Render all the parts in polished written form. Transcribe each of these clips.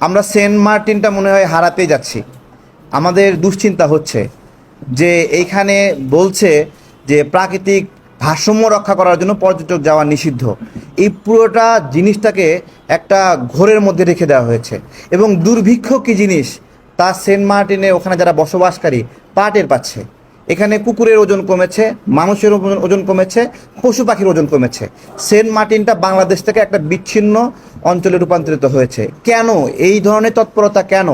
আমরা সেন্ট মার্টিনটা মনে হয় হারাতেই যাচ্ছি। আমাদের দুশ্চিন্তা হচ্ছে যে এইখানে বলছে যে প্রাকৃতিক ভারসাম্য রক্ষা করার জন্য পর্যটক যাওয়া নিষিদ্ধ। এই পুরোটা জিনিসটাকে একটা ঘোরের মধ্যে রেখে দেওয়া হয়েছে। এবং দুর্ভিক্ষ কী জিনিস তা সেন্ট মার্টিনে ওখানে যারা বসবাসকারী তা টের পাচ্ছে। এখানে কুকুরের ওজন কমেছে, মানুষের ওজন কমেছে, পশু পাখির ওজন কমেছে। সেন্ট মার্টিনটা বাংলাদেশ থেকে একটা বিচ্ছিন্ন অঞ্চলে রূপান্তরিত হয়েছে। কেন এই ধরনের তৎপরতা? কেন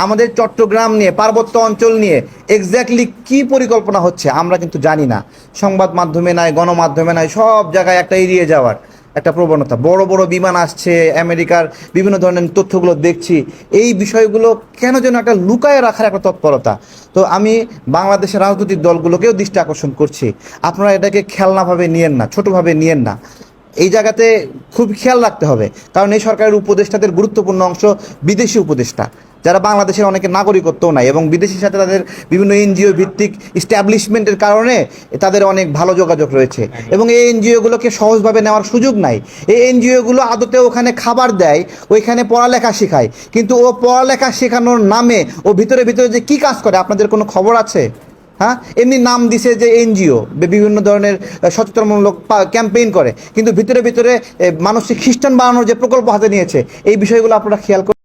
আমাদের চট্টগ্রাম নিয়ে, পার্বত্য অঞ্চল নিয়ে এক্স্যাক্টলি কী পরিকল্পনা হচ্ছে আমরা কিন্তু জানি না। সংবাদ মাধ্যমে নাই, গণমাধ্যমে নাই, সব জায়গায় একটা এড়িয়ে যাওয়ার একটা প্রবণতা। বড় বড় বিমান আসছে, আমেরিকার বিভিন্ন ধরনের তথ্যগুলো দেখছি। এই বিষয়গুলো কেন যেন একটা লুকায়ে রাখার একটা তৎপরতা। তো আমি বাংলাদেশের রাজনৈতিক দলগুলোকেও দৃষ্টি আকর্ষণ করছি, আপনারা এটাকে খেলনাভাবে নিয়েন না, ছোটোভাবে নিয়েন না। এই জায়গাতে খুব খেয়াল রাখতে হবে, কারণ এই সরকারের উপদেষ্টাদের গুরুত্বপূর্ণ অংশ বিদেশি উপদেষ্টা, যারা বাংলাদেশের অনেকে নাগরিকত্বও নাই, এবং বিদেশির সাথে তাদের বিভিন্ন এনজিও ভিত্তিক ইস্টাবলিশমেন্টের কারণে তাদের অনেক ভালো যোগাযোগ রয়েছে। এবং এই এনজিওগুলোকে সহজভাবে নেওয়ার সুযোগ নাই। এই এনজিওগুলো আদতে ওখানে খাবার দেয়, ওইখানে পড়ালেখা শেখায়, কিন্তু ও পড়ালেখা শেখানোর নামে ও ভিতরে ভিতরে যে কী কাজ করে আপনাদের কোনো খবর আছে? হ্যাঁ, এমনি নাম দিছে যে এনজিও, বিভিন্ন ধরনের সচেতনমূলক ক্যাম্পেইন করে, কিন্তু ভিতরে ভিতরে মানুষকে খ্রিস্টান বানানোর যে প্রকল্প হাতে নিয়েছে, এই বিষয়গুলো আপনারা খেয়াল